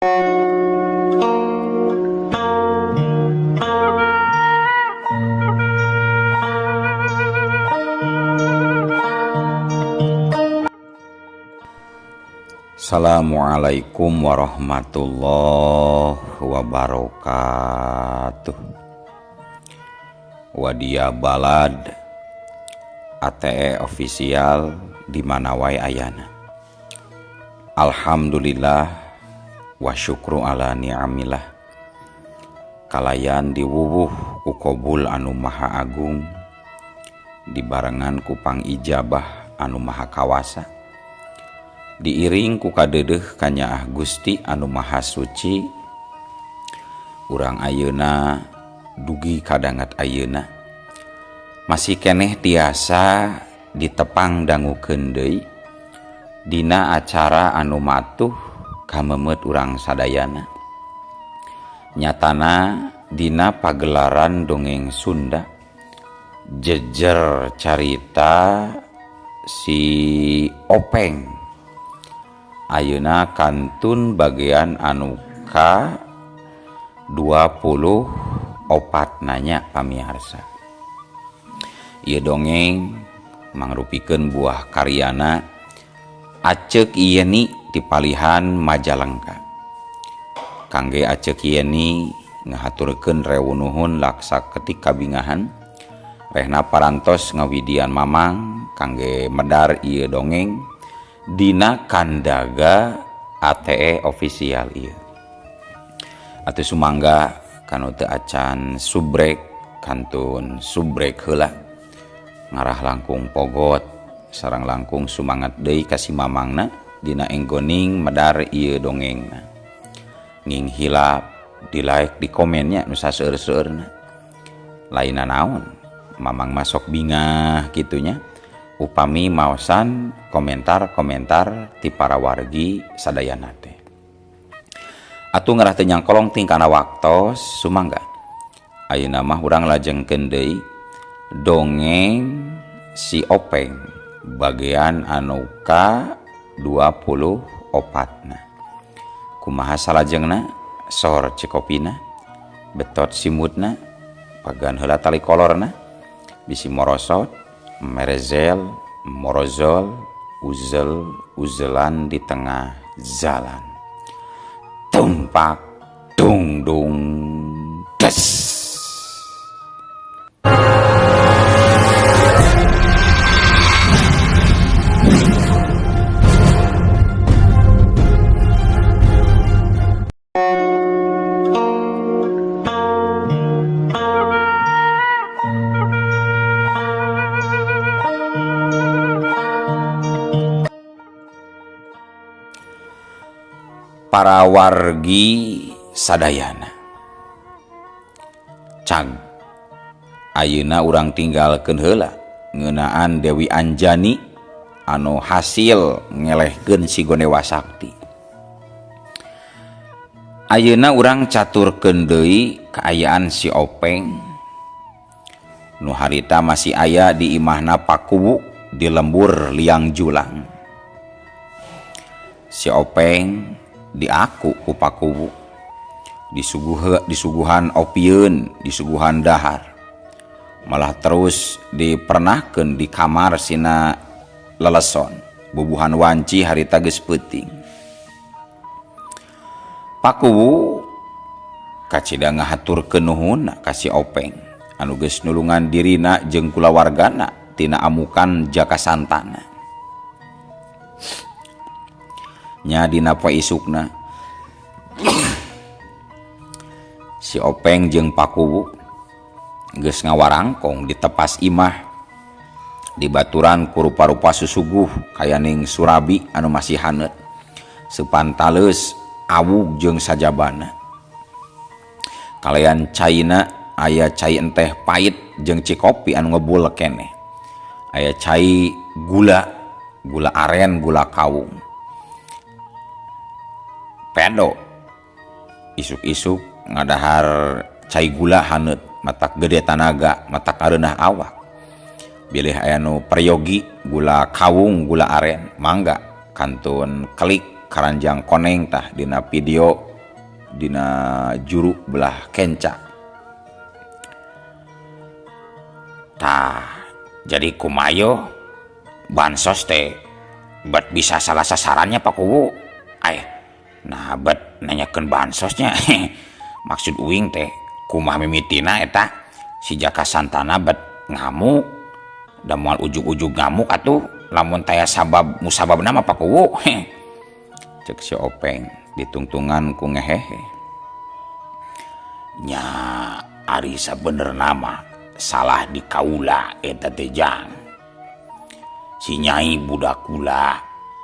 Assalamualaikum warahmatullahi wabarakatuh. Wadia Balad ATE official di mana wae ayana. Alhamdulillah wa syukru ala ni'amillah. Kalayan diwuwuh ku Qobul anu maha agung, dibarengan ku pangijabah anu maha kawasa, diiring ku kadeudeuh ka Nyaah Gusti anu maha suci. Urang ayeuna dugi kadangat ayeuna masih keneh tiasa ditepang dangukeun deui dina acara anu matuh kamemet urang sadayana. Nyatana dina pagelaran dongeng Sunda jejer carita si Openg ayeuna kantun bagian anu ka 24 nanya pamiarsa. Ieu dongeng mangrupikeun buah karyana Aceuk Yeni ti Palihan Majalengka. Kangge Aceuk Yeni ngahaturkeun rewu nuhun laksa ketika bingahan rehna parantos ngawidian mamang kangge medar ieu dongeng dina kandaga ATE official ieu. Atuh sumangga kanu teu acan subrek kantun subrek heula ngarah langkung pogot sareng langkung sumangat deui ka si mamangna dina enggoning medar ieu dongengna. Nging hilap di like di komennya nu saseueur-seueurna. Lainna naon mamang masok bingah kitunya upami maosan komentar-komentar ti para wargi sadayana teh. Atuh ngarah teu nyangkolong tingkana waktos sumangga ayeuna mah urang lajengkeun deui dongeng si Openg bagian anu ka 24 na. Kumaha salajengna sor cikopina betot simutna pagan heula tali kolorna bisi morosot merezel morozol uzel uzelan di tengah jalan tumpak dung dung des. Para wargi sadayana cag ayeuna urang tinggalkeun heula ngeunaan Dewi Anjani anu hasil ngelehkeun si Gonewa Sakti. Ayeuna urang caturkeun deui kaayaan si Openg nu harita masih aya di imahna Pakuwu di lembur Liang Julang. Si Openg diaku ku Pakuwu disuguhan opieun disuguhan dahar malah terus dipernahkeun di kamar sina leleson bubuhan wanci harita geus peuting. Pakuwu kacida ngahaturkeun nuhunna ka si Openg anu geus nulungan dirina jeung kulawargana tina amukan jaka santana. Nya dina poe isukna si Openg jeung Pakuwu geus ngawarangkong di tepas imah dibaturan ku rupa-rupa susuguh kayaning surabi anu masih haneut sepantaleus awug jeung sajabana. Kalayan caina aya cai enteh pait jeung cikopi anu ngebul keneh. Aya cai gula aren gula kawung. Pedo isuk-isuk ngadahar cai gula haneut matak gede tanaga matak areunah awak. Bilih aya nu prayogi gula kawung gula aren mangga kantun kelik karanjang koneng tah dina video dina juru belah kenca. Tah jadi kumayo bansos teh bet bisa salah sasarannya Pak Kuwu. Nah bet nanyakeun bansosnya maksud uing teh kumaha mimitina eta si Jaka Santana bet ngamuk da moal ujug-ujug ngamuk atuh lamun taya sabab musababna mah Pak Kuwu. Cek si Openg ditungtungan ku ngehehe. Nya ari sabenerna mah salah di kaula eta teh Jang. Si Nyai budak kula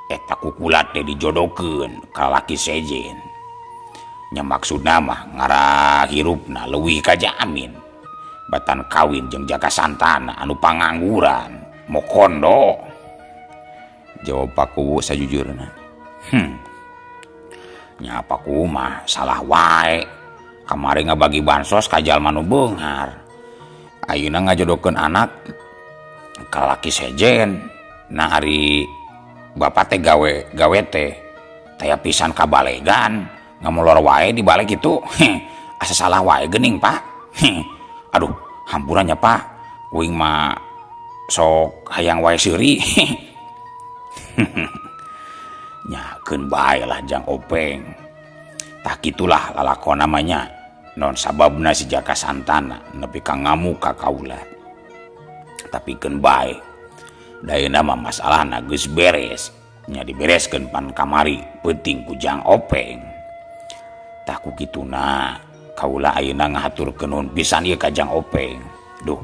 eta kukula teh dijodokeun ka lalaki sejen. Nya maksudna mah ngarah hirupna leuwih ka jamin batan kawin jeung Jaka Santana anu pangangguran mo kondo. Jawab Pak Kuwu sajujurna. Nya Pak Kuwu mah salah wae kamari ngabagi bansos ka jalma nu beunghar. Ayeuna ngajodokeun anak ka lalaki sejen. Nah ari bapak teh gawe teh taya pisan kabalegan ngamolor wae di balik itu. Asa salah wae geuning Pak. Aduh hampurannya Pak, uing mah sok hayang wae seuri. Nyakeun bae lah Jang Openg. Tah kitulah lalakon namanya non sababna si Jaka Santana nepi ka ngamuk ka kaula. Tapi keun bae dayeuna mah masalahna geus beres, nya dibereskeun pan kamari penting ku Jang Openg. Tah ku kituna kaula ayeuna ngahaturkeun nuhun pisan ieu ka Jang Openg. Duh,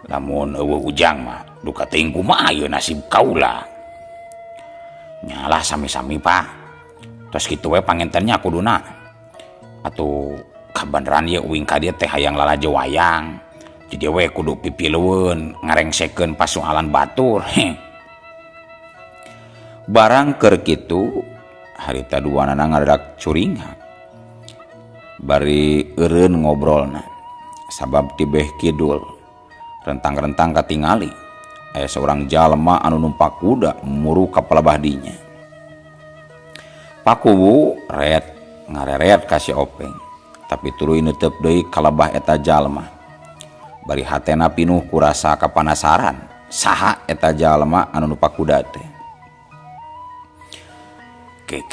lamun eueuh ujang mah duka teuing kumaha ieu nasib kaula. Nyalah sami-sami Pak. Tos kitu we pangentennya kuduna. Atuh kabeneran ieu uing ka dieu teh hayang lalajo wayang. Jadi we kudu pipileueun ngarengsekeun pasoalan batur. Barang keur kitu harita duanana ngadadak curingan. Bari eureun ngobrolna. Sabab tibeh kidul rentang-rentang katingali aya seorang jalma anu numpak kuda muru ka palabahdinya. Pak Kuwu ret ngareret ka si Openg, tapi tuluy neuteep deui kalabah eta jalma. Bari hatena pinuh ku rasa kapanasaran saha eta jalma anu numpak kuda teh. Ke.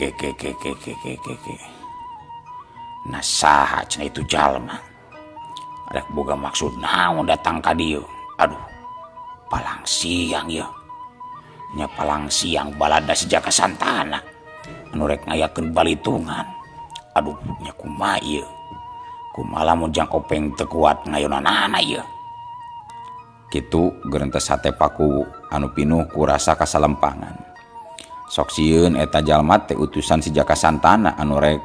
Nah saha cenah itu jalma? Ada boga maksud naon datang ka dieu? Aduh, palang siang ya. Nya palang siang balada si Jaka Santana anu rek ngayakeun balitungan. Aduh, nya kumaha ieu? Kumaha lamun Jang Openg teu kuat ngayonanan ieu? Kitu geurentes hate Pak Kuwu anu pinuh ku rasa kasalempangan. Sok sieun eta jalma teh utusan si Jaka Santana anu rek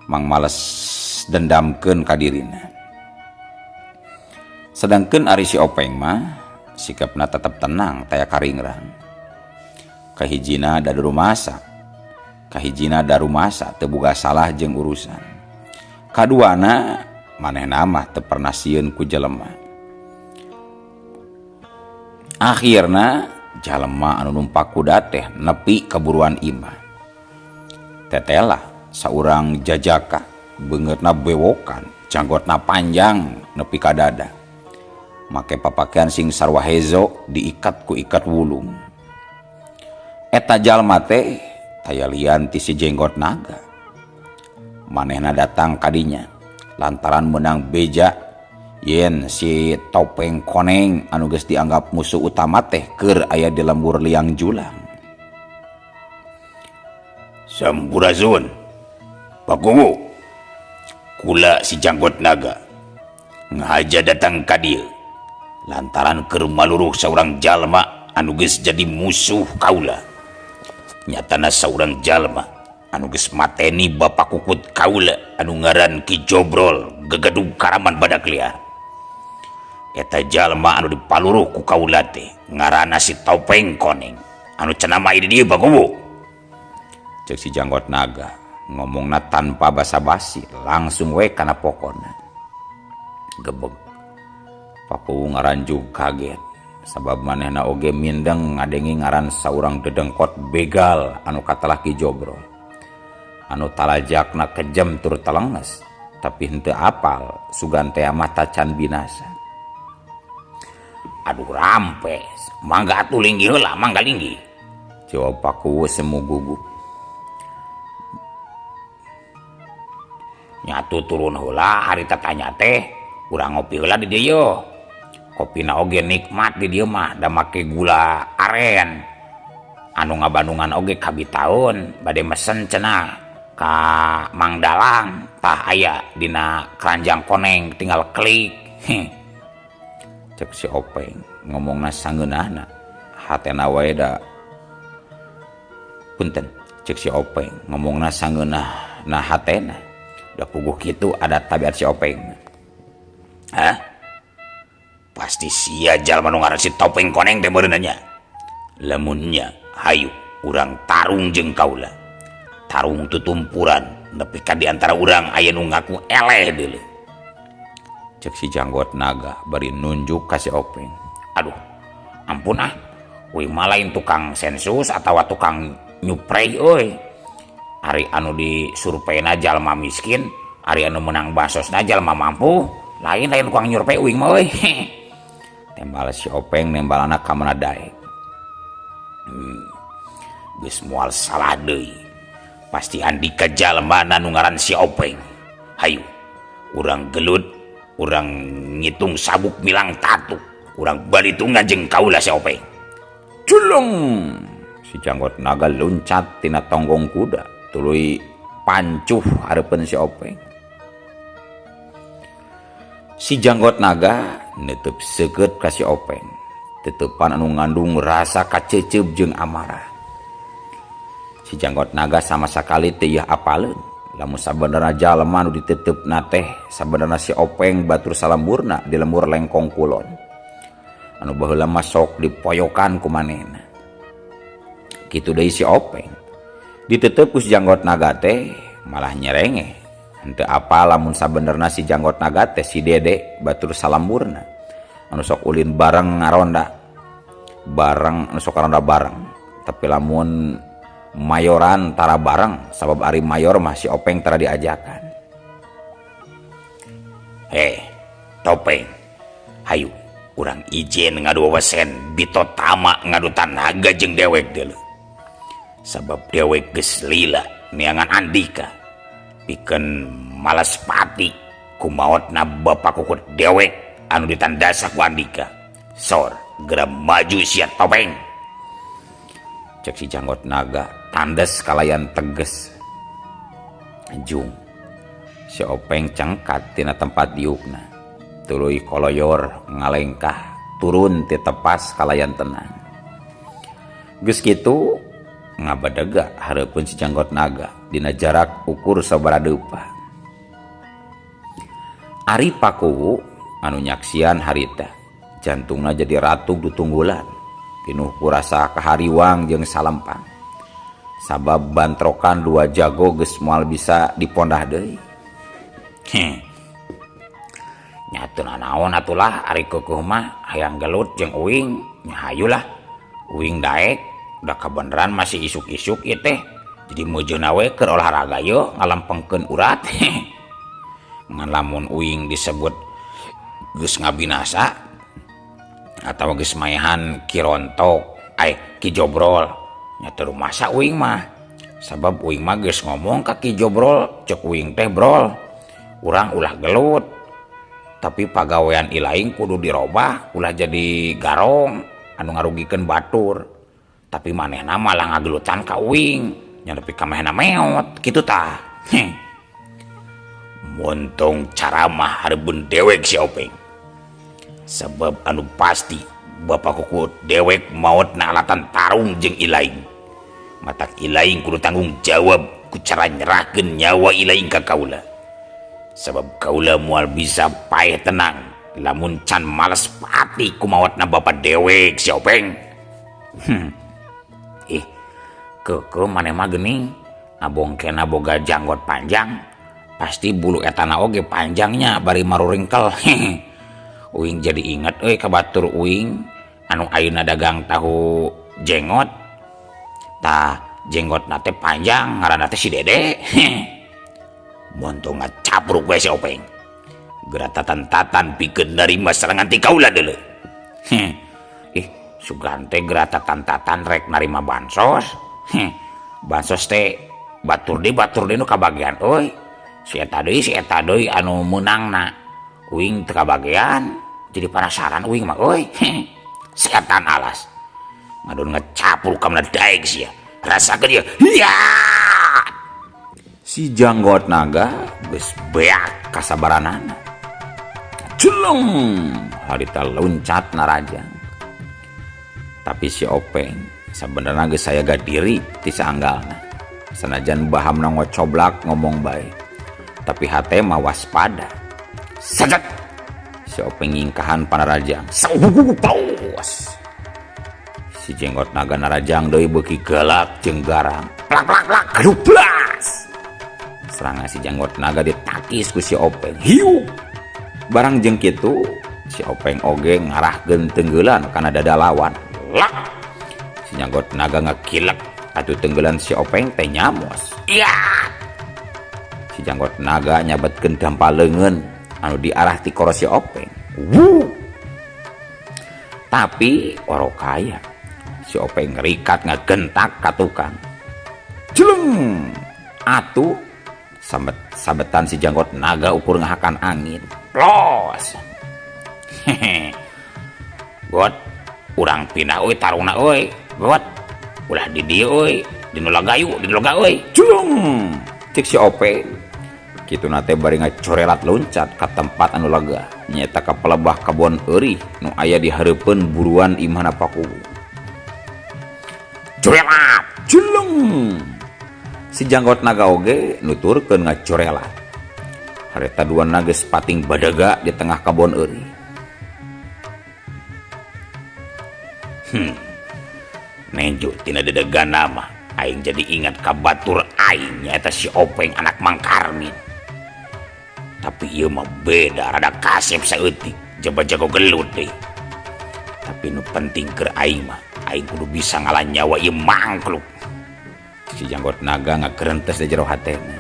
mangmales dendamkeun ka dirina. Sedangkeun ari si Openg mah sikapna tetep tenang taya karingrang. Kahijina da rumasa, kahijina da rumasa teu boga salah jeung urusan. Kaduana manehna mah teu pernah sieun ku jelema. Akhirna jalema anu numpak kuda teh nepi kaburuan imah. Tetela saurang jajaka beungeutna bewokan, janggotna panjang nepi ka dada. Make papakean sing sarwa hezo diikat ku ikat wulung. Eta jalma teh taya lian ti si jenggot naga. Manehna datang kadinya lantaran menang beja yen si Topeng Koneng anu geus dianggap musuh utama teh keur aya di lembur liang julang. Sampurasun Pak Kuwu, kula si janggot naga ngahaja datang ka dieu lantaran keur maluruh saurang jalma anu geus jadi musuh kaula. Nyatana saurang jalma anu geus mateni bapak kukut kaula anu ngaran Ki Jobrol gegaduh karaman badak liar. Eta jalma anu dipaluruh ku kaula teh ngaranna si Topeng Koneng anu cenah mah di dieu Pak Kuwu. Cek si janggot naga ngomongna tanpa basa-basi langsung we kana pokona. Gebeg Pak Kuwu ngaranjug kaget. sabab manehna oge mindeng ngadengi ngaran saurang dedengkot begal anu katelah Ki Jobrol. Anu talajakna kejem tur telenges, tapi henteu apal sugan teh mah tacan binasa. Aduh rampes, mangga atuh linggi heula, mangga linggi. Jawab Pakuwu semu gugup. Nyatu turun heula harita tanya teh, urang ngopi heula di dieu. Kopina oge nikmat di dieu mah, da make gula aren. Anu ngabandungan oge kabitaun, bade mesen cenah ka Mang Dalang, tah aya dina keranjang koneng tinggal klik. Cek si Openg ngomongna sangeunahna, hatena wae da punten. Cek si Openg ngomongna sangeunahna hatena, da puguh kitu ada tabiat si Openg. Hah? Pasti sia jalma nu ngaran si Topeng Koneng teh meureunna nya. Lamunnya hayu urang tarung jeung kaula. Tarung tutumpuran nepi ka di antara urang aya nu ngaku eleh deuleu. Cek si Janggot Naga bari nunjuk ka si Openg. Aduh, ampun ah. Uing mah lain tukang sensus atawa tukang nyuprei euy. Ari anu disurpeyna jalma miskin, ari anu menang basosna jalma mampu, lain tukang nyurpei uing mah euy. Tembal si Openg nembalana ka mana daek. Geus moal salah deui. Pasti Andika jalma nu ngaran si Openg. Hayu, urang gelut, urang ngitung sabuk milang tatuk, urang balitungan jeung kaula si Openg. Culung! Si Janggot Naga loncat tina tonggong kuda, tuluy pancuh hareupeun si Openg. Si Janggot Naga neuteub seukeut ka si Openg, teutepan anu ngandung rasa kaceuceub jeung amarah. Si Janggot Naga sama sakali teu ieu apaleun lamun sabenerna jalma nu diteteupna teh sabenerna si Openg batur salamburna di lembur lengkong kulon. Anu baheula mah sok dipoyokan ku manehna. Kitu deui si Openg. Ditetep ku si Janggot Naga teh malah nyerengeh. Henteu apa lamun sabenerna si Janggot Naga teh si Dede batur salamburna. Anu sok ulin bareng ngaronda. Bareng anu sok ngaronda bareng. Tapi lamun mayoran tara bareng sabab ari mayor mah si Openg tara diajakan. Topeng. Hayu, urang ijen ngadu wawasen bitotama ngadu tanaga jeung dewek deuleu. Sabab dewek geus lila neangan Andika. Pikeun malas pati kumaotna bapak kukut dewek anu ditandasa ku Andika. Sor, geura maju sia Topeng. Cek si Janggot Naga tandes kalayan teges. Jung si Openg cengkat tina tempat diukna, tuluy koloyor ngalengkah turun ti tepas kalayan tenang. Geus kitu ngabadega hareupeun si Janggot Naga dina jarak ukur sabaradeupa. Ari Pakuwu anu nyaksian harita jantungna jadi ratug ditunggulan, pinuh ku rasa kahariwang jeung salempang. Sabab bantrokan dua jago geus moal bisa dipondah deui. Nyatuna naon atulah ari keukuh mah hayang gelut jeung uing nya hayulah. Uing daek da kabeneran masih isuk-isuk ieu teh. Jadi meujeunna we keur olahraga yeuh ngalampengkeun urat. Ngan lamun uing disebut geus ngabinasa atawa geus maehan Ki Rontok, Ki Jobrol, nya teu masa uing mah. Sabab uing mah geus ngomong ka Ki Jobrol, ceuk uing teh brol, urang ulah gelut. Tapi pagawean ilaing kudu dirobah ulah jadi garong anu ngarugikeun batur. Tapi manehna malah ngagelutan ka uing, nya nepi ka manehna meot kitu tah. Montong caramah hareupeun dewek si Openg. Sebab anu pasti bapak kukut dewek maotna alatan tarung jeung ilaing. Matak ilaing kudu tanggung jawab ku cara nyerahkeun nyawa ilaing ka kaula. Sebab kaula moal bisa paeh tenang lamun can males pati ku maotna bapak dewek si Openg. Keukeum maneh mah geuning abongkena boga janggot panjang, pasti bulu etana oge panjangnya bari maruringkel. Uing jadi inget ka batur uing anu ayeuna dagang tahu jenggot tah jenggot nate panjang ngaranna teh si Dede. Montong ngacapruk we si Openg geura tatan-tatan pikeun narima serangan ti kaula deuleu. Sugan teh geura tatan-tatan rek narima bansos. Bansos teh batur deui nu kabagian euy. Si eta deui anu meunangna. Uing teu kabagian. Jadi penasaran uing mah euy. Setan alas. Ngadon ngecapruk ka mana daek sia. Rasakeun dia. Ya! Si janggot naga geus beak kasabaranana. Celeng harita loncat narajang. Tapi si Openg sebenarnya geus saya gak diri ti saanggalna. Sanajan bahamna ngocoblak ngomong bae. Tapi hate mah waspada. Sajet. Si Openg ngingkahan panarajang. Saus. Si jenggot naga narajang deui beuki galak jeung garang. Plak plak plak kaduplas. Serangan si janggot naga ditakis ku si Openg. Hiu. Barang jeung kitu si Openg oge ngarahkeun tenggeulan kana dada lawan. Lak. Si janggot naga ngakilek atuh tenggeulan si Openg teh nyamos. Iya. Si janggot naga nyabetkeun dampaleungeun anu diarah ti koro si Openg. Tapi orokaya si Openg ngerikat ngagentak ka tukang. Jeleng. Atuh sabetan si janggot naga ukur ngahakan angin. Plos. Got urang pindah euy tarungna euy. Got ulah di dieu euy, dinu lagayu, dinu loga euy. Cung. Cik si Openg. Kitu nate bari ngacorelat loncat ka tempat anu lega, nyaeta ka pelebah kabon eurih nu aya di hareupeun buruan imahna Paku. Corelat. Jeleng. Si janggot naga oge nuturkeun ngacorelat. Harita duana geus pating badaga di tengah kabon eurih. Nenju tina dedegana mah aing jadi ingat ka batur aing nyaeta si Openg anak Mang Karmin. Tapi ieu mah beda rada kasep saeutik, jaba jago gelut deui. Tapi nu penting keur aing mah aing kudu bisa ngalah nyawa ieu mangkluk. Si janggot naga ngakereuntes di jero hatena.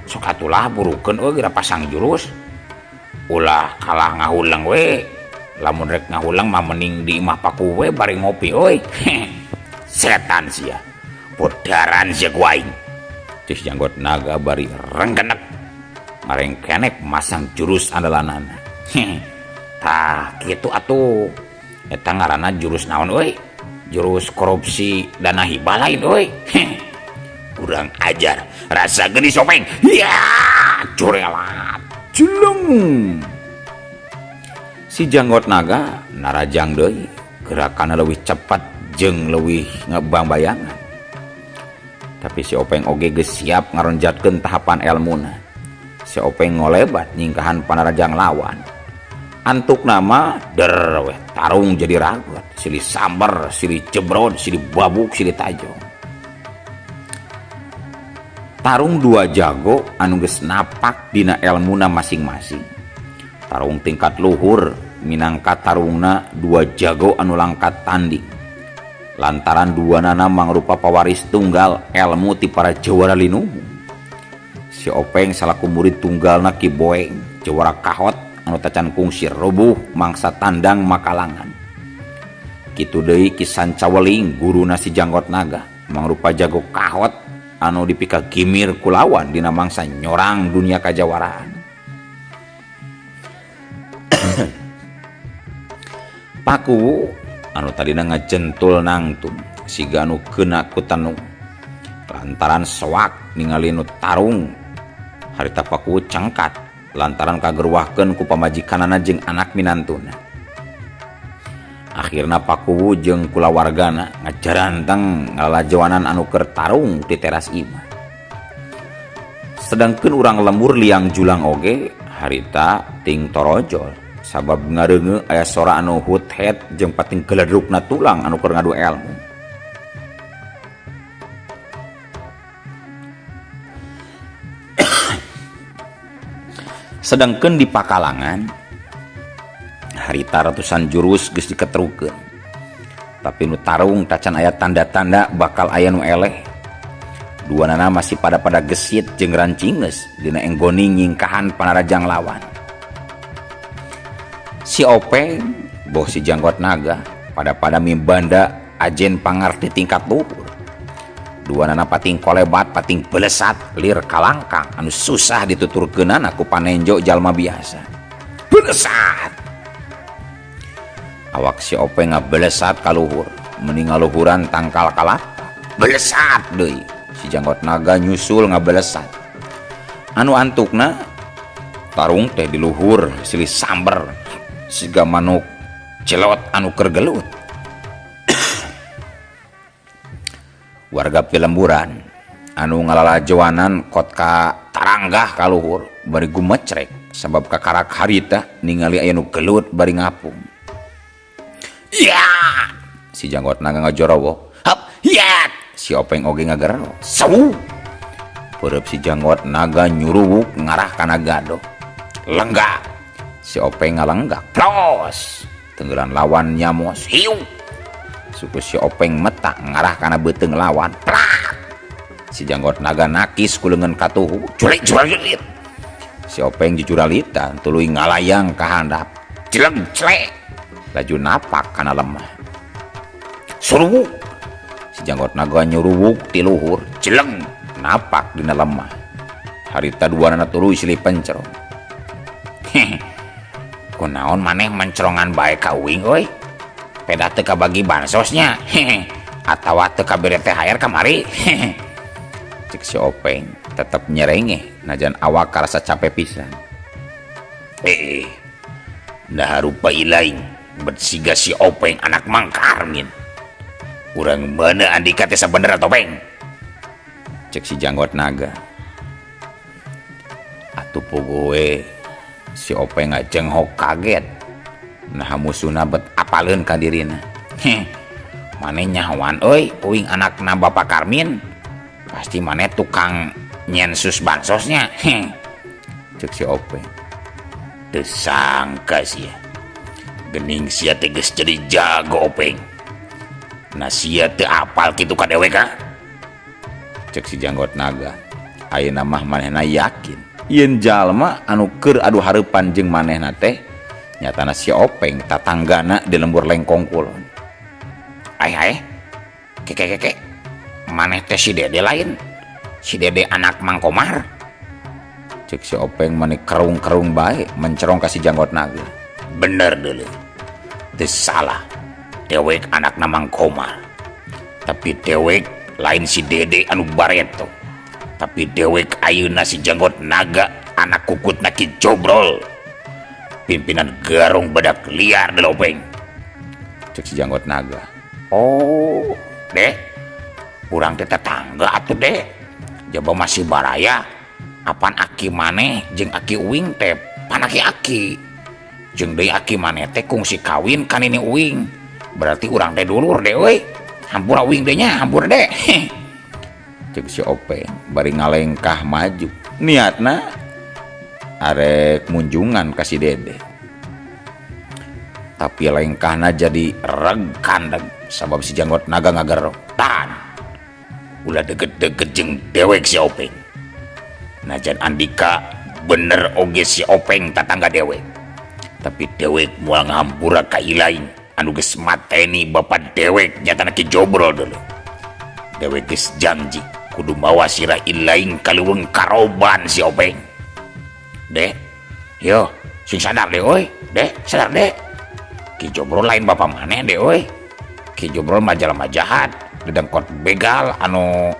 Sok atulah burukeun euy geura pasang jurus. Ulah kalah ngahulang we. Lamun rek ngahulang mah mending di imah Paku we bari ngopi euy. Setan sia. Bodaran sia ku aing. Cik janggot naga bari renggenek. Ngareng kenek masang jurus andalanana. Tah kitu atuh. Eta ngaranna jurus naon euy? Jurus korupsi dana hibah lain euy. Kurang ajar. Rasa geuning Openg. Ya, corelat. Jeleng. Si janggot naga narajang deui, gerakanna leuwih cepat jeung leuwih ngabambayangan. Tapi si Openg oge geus siap ngaronjatkeun tahapan elmuna. Si Openg ngolebat nyingkahan panarajang lawan. Antuk nama der weh tarung jadi ragot, silih samber, silih cebrod, silih babuk, silih tajong. Tarung dua jago anu geus napak dina elmuna masing-masing. Tarung tingkat luhur minangka tarungna dua jago anu langkat tanding. Lantaran duanana mangrupa pawaris tunggal elmu ti para jawara linuhung. Si Openg salaku murid tunggalna Ki Boeng, jawara kahot anu tacan kungsi rubuh mangsa tandang makalangan. Kitu deui Ki Sancaweling guruna si janggot naga, mangrupa jago kahot anu dipika gimir kulawan dina mangsa nyorang dunia kajawaraan. Paku anu tadina ngacentul nangtung siga anu keuna ku Tanung. Lantaran soak ningali nu tarung harita Paku cangkat lantaran kagerwahkeun ku pamajikanana jeung anak minantuna. Akhirna Paku jeung kulawargana ngajaranteng ngalajowanan anu keur tarung di teras imah. Sedangkeun urang lembur liang julang oge harita ting torojol. Sabab ngareungeun aya sora anu hut-het jeung pating geledrukna tulang anu keur ngadu elmu. Sedangkeun di pakalangan harita ratusan jurus geus diketerukeun. Tapi nu tarung tacan aya tanda-tanda bakal aya nu eleh. Duanana masih pada gesit jeung rancingeus dina enggoning nyingkahan panarajang lawan. Si Openg boh si janggot naga pada mimbanda ajen pangarti tingkat luhur. Duanana pating kolebat pating belesat lir kalangkang anu susah dituturkeunana ku panenjo jalma biasa. Belesat. Awak si Openg ngabelesat ka luhur, mending ngaluhuran tangkal kalapa. Belesat deui. Si janggot naga nyusul ngabelesat. Anu antukna tarung teh di luhur silih samber siga manuk celot anu keur gelut. Warga Pilemburan anu ngalalajoanan kot ka taranggah ka luhur bari gumecrek sabab kakarak harita ningali aya nu gelut bari ngapung. Ya! Si janggot naga ngajorowo. Hap, ya! Si Openg oge ngagero. Sawu. Peureub si janggot naga nyuruwuk ngarah kana gadog. Lenggak. Si Openg ngalenggak. Plos. Tenggelan lawan nyamos. Hiu. Suku si Openg metak ngarah kana beuteung lawan. Plak. Si janggot naga nakis ku leungeun katuhu. Culik. Si Openg jujuralitan tuluy ngalayang ka handap. Jeleng clek. Laju napak kana lemah. Suruwuk. Si janggot naga nyuruwuk ti luhur, jeleng napak dina lemah. Harita duanana tuluy silih pencerong. Kunaon maneh mencerongan bae ka uing euy? Peda teu kabagi bansosnya. Atawa teu kabere THR kamari. Cek si Openg tetep nyerengeh najan awak karasa capek pisan. Nah rupa ilaing bersiga si Openg anak Mang Karmin. Urang mana Andika teh sabener atau Peng? Cek si janggot naga. Atuh puguh si Openg ngajenghok kaget. Nah musuhna bet apaleun ka dirina. Maneh nyahoan euy uing anakna Bapak Karmin. Pasti maneh tukang nyensus bansosnya. Cek si Openg. Teu sangka sia. Gening sia teh geus jadi jago Openg. Nah sia teu apal kitu ka dewek ka? Cek si janggot naga. Ayeuna mah manehna yakin yen jalma anu keur adu hareupan jeung manehna teh nyatana si Openg tatanggana di lembur lengkong kulon. Keke maneh teh si Dede lain. Si Dede anak Mang Komar. Cek si Openg maneh kerung-kerung bae mencerong ka si janggot naga. Bener deuleu. Teu salah. Dewek anak Mang Komar. Tapi dewek lain si Dede anu bareto. Tapi dewek ayeuna si janggot naga anak kukutna Ki Jobrol. Pimpinan garung badak liar di Openg. Cek si janggot naga. Oh, Dek. Urang teh tetangga atuh Dek. Jaba masih baraya. Apan aki maneh jeung aki uing teh panaki aki. Jeung deui aki maneh teh kungsi kawin kan ini uing. Berarti urang teh dulur deh euy. Hampura uing teh nya, hampura deh. Cek si Openg bari ngalengkah maju. Niatna arek munjungan ka si Dede. Tapi lengkahna jadi reg kandeg sabab si janggot naga ngagero. Tan. Ulah deket-deket jeung dewek si Openg. Najan Andika bener oge si Openg tatangga dewek. Tapi dewek moal ngahampura ka ilaing anu geus mateni bapak dewek nyatana Ki Jobrol dulu. Dewek geus janji kudu mawa sira ilaing kaluweung karoban si Openg. Dek, yo sing sadar deh euy. Dek, sadar dek. Ki Jobrol lain bapak maneh deh euy. Ki Jobrol mah jalma jahat, dedengkot begal anu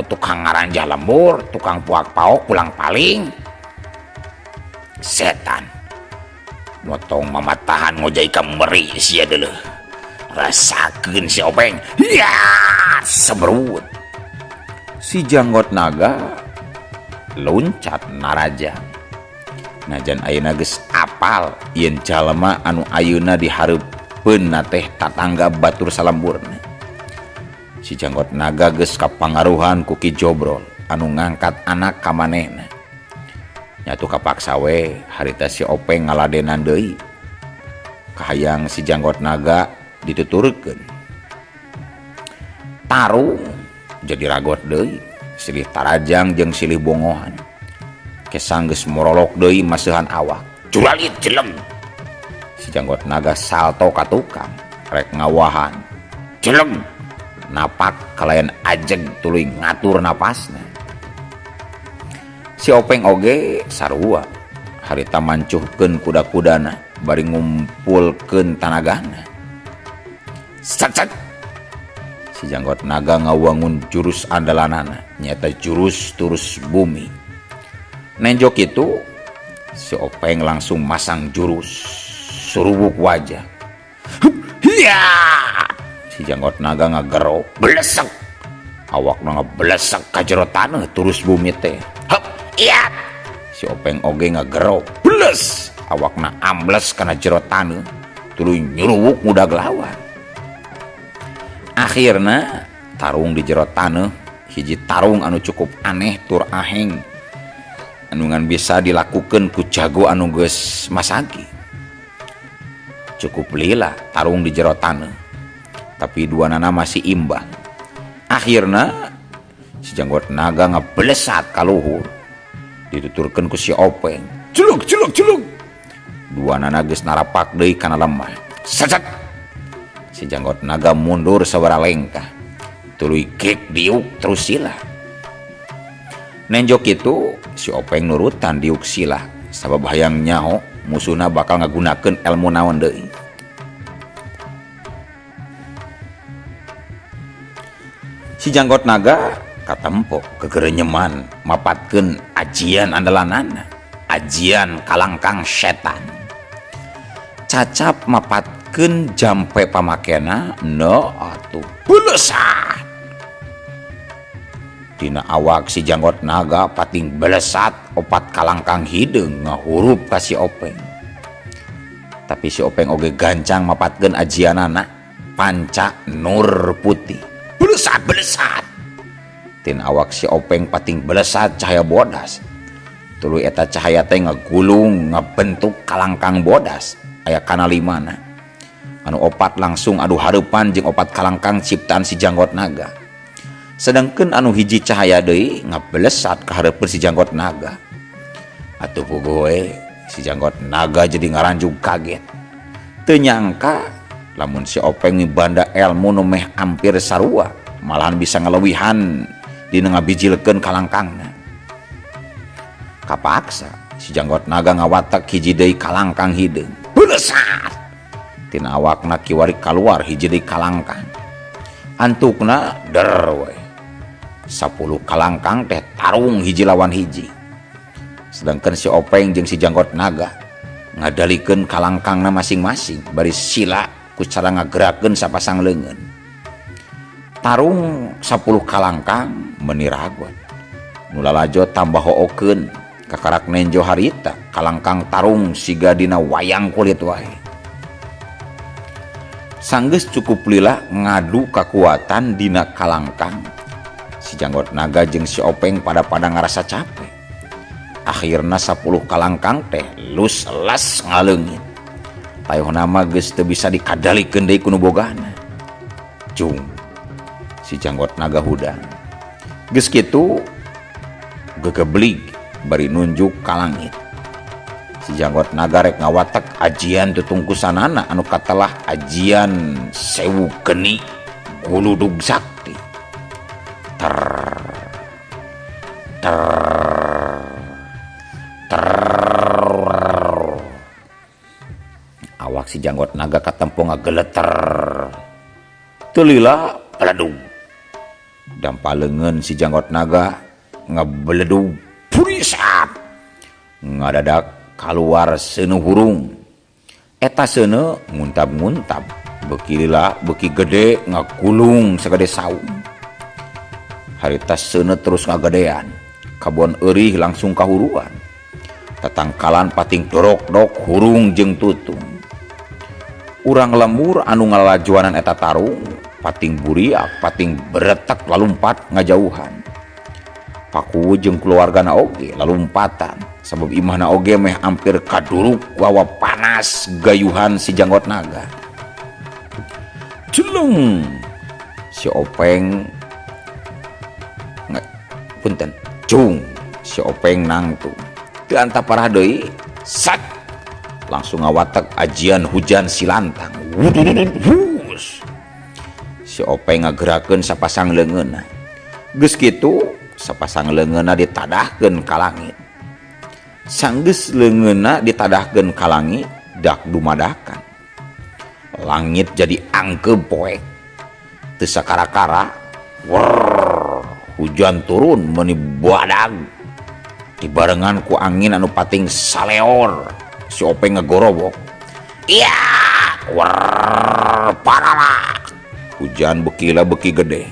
tukang ngaranjah lembur, tukang puak paok pulang paling. Setan. Motong mamatahan ngojai kameri sia deuleuh. Rasakeun si Openg. Ya, seberut. Si janggot naga loncat narajang. Najan ayeuna geus apal yen jalma anu ayeuna dihareupeun na teh tatangga batur salemburna. Si janggot naga geus kapangaruhan ku Ki Jobrol anu ngangkat anak ka manehna. Nyatu kapaksa we harita si Openg ngaladenan deui. kahayang si janggot naga dituturkeun. Tarung jadi ragot deui, silih tarajang jeung silih bongohan. Kesanggeus morolok deui maseuhan awak. Curalit jelem. Si janggot naga salto ka tukang, rek ngawahan. Jelem. Napak kalayan ajeg tuluy ngatur napasna. Si Openg oge sarua harita mancuhkeun kuda-kudana bari ngumpulkeun tanagana. Sat. Si janggot naga ngawangun jurus andalanana nyaeta jurus turus bumi. Nenjok itu si Openg langsung masang jurus surubuk wajah. Hiya! Si janggot naga ngagero blesek. Awakna ngablesek ka jero taneuh turus bumi teh. Hep, iya. Si Openg oge ngagero bles. Awakna ambles kana jero taneuh tuluy nyuruwuk mudag lawan. Akhirna tarung di jero taneuh hiji tarung anu cukup aneh tur aheng anu ngan bisa dilakukeun ku jago anu geus masagi. Cukup lila tarung di jero taneuh, tapi duanana masih imbang. Akhirna si janggot naga ngablesat ka luhur, dituturkeun ku si Openg. Culuk. Duanana geus narapak deui kana lemah. Sat. Si janggot naga mundur sabara lengkah, tuluy gek diuk terus sila. Nenjok itu si Openg nurutan diuk sila, sabab hayang nyaho musuhna bakal ngagunakeun elmu naon deui. Si janggot naga katempo kegerenyeman mapatkeun ajian andalanana, ajian kalangkang setan. Cacap mapatkeun jampe pamakena no atuh belesat. Dina awak si janggot naga pating belesat opat kalangkang hideung ngahurup ka si Openg. Tapi si Openg oge gancang mapatkeun ajianana panca nur putih. Belesat. Tin awak si Openg pating belesat cahaya bodas. Tuluy eta cahaya teh ngagulung ngabentuk kalangkang bodas aya kana limana. Anu opat langsung adu hareupan jeung opat kalangkang ciptaan si janggot naga. Sedangkeun anu hiji cahaya deui ngabelesat ka hareupeun si janggot naga. Atuh puguh si janggot naga jadi ngaranjug kaget. Teu nyangka lamun si Openg mibanda elmu nu meh hampir sarua, malahan bisa ngalewihan dina ngabijilkeun kalangkangna. Kapaksa si janggot naga ngawatek hiji deui kalangkang hideung. Belesat. Tina awakna kiwari kaluar hiji deui kalangkang. Antukna der we. 10 kalangkang teh tarung hiji lawan hiji. Sedangkan si Openg jeung si janggot naga ngadalikeun kalangkangna masing-masing bari sila ku cara ngagerakeun sapasang leungeun. Tarung 10 kalangkang meuni ragot. Nu lalajo tambah hookeun kakarak nenjo harita kalangkang tarung siga dina wayang kulit wae. Sanggeus cukup lila ngadu kakuatan dina kalangkang. Si janggot naga jeung si Openg pada ngarasa capek. Akhirna 10 kalangkang teh lus las ngaleungit. Tayona mah geus teu bisa dikadalikeun deui ku nu bogana. Cung. Si janggot naga hudang. Geus kitu gegeblig bari nunjuk ka langit. Si janggot naga rek ngawatek ajian tutungkusanana anu katelah ajian sewu geni guludug sakti. Ter awak si janggot naga katempo ngageleter. Teu lila peledug. Dampaleungeun si janggot naga ngabeledug purisat. Ngadadak kaluar seuneu hurung. Eta seuneu nguntab-nguntab, beuki lila beuki gede ngagulung sagede saung. Harita seuneu terus ngagedean, kabon eurih langsung kahuruan. Tatangkalan pating dorok-dok hurung jeung tutung. Urang lembur anu ngalajuanan eta tarung pating buriak, pating beretek lalumpat ngajauhan. Paku jeung keluargana oge lalumpatan sabab imahna oge meh hampir kaduruk wawa panas gayuhan si janggot naga. Celeng si Openg punten cung si Openg nangtung teu anta parah deui sat langsung ngawatek ajian hujan silantang. Wus si Openg ngagerakeun sapasang leungeunna. Geus kitu sapasang leungeunna ditadahkeun ka langit. Sanggeus leungeunna ditadahkeun ka langit dak dumadakan. Langit jadi angkeub poek. Teu sakara-kara hujan turun meuni badag. Dibarengan ku angin anu pating saleor. Si Openg ngagorobok. Iya, parala. Hujan bekila beki gede.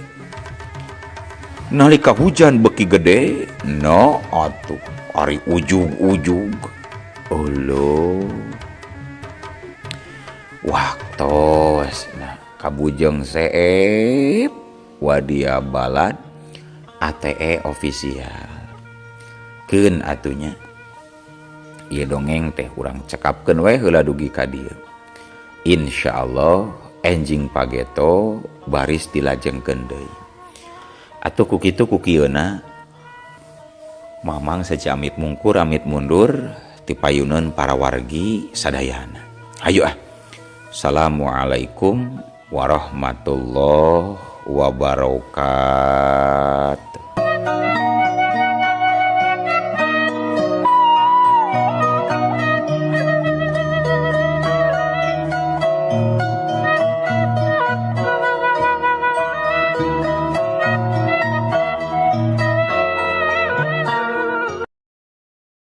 Nalika hujan beki gede, no atuh ari ujug-ujug. Olo. Waktos nah kabujeng seep wadia balad ATE official. Keun atunya. Ieu dongeng teh urang cekapkeun we heula dugi ka dieu. Insyaallah enjing pageto baris dilajengkeun deui. Atuh ku kitu ku kieuna mamang sejamit mungkur amit mundur ti payuneun para wargi sadayana. Hayu ah. Assalamualaikum warahmatullahi wabarakatuh.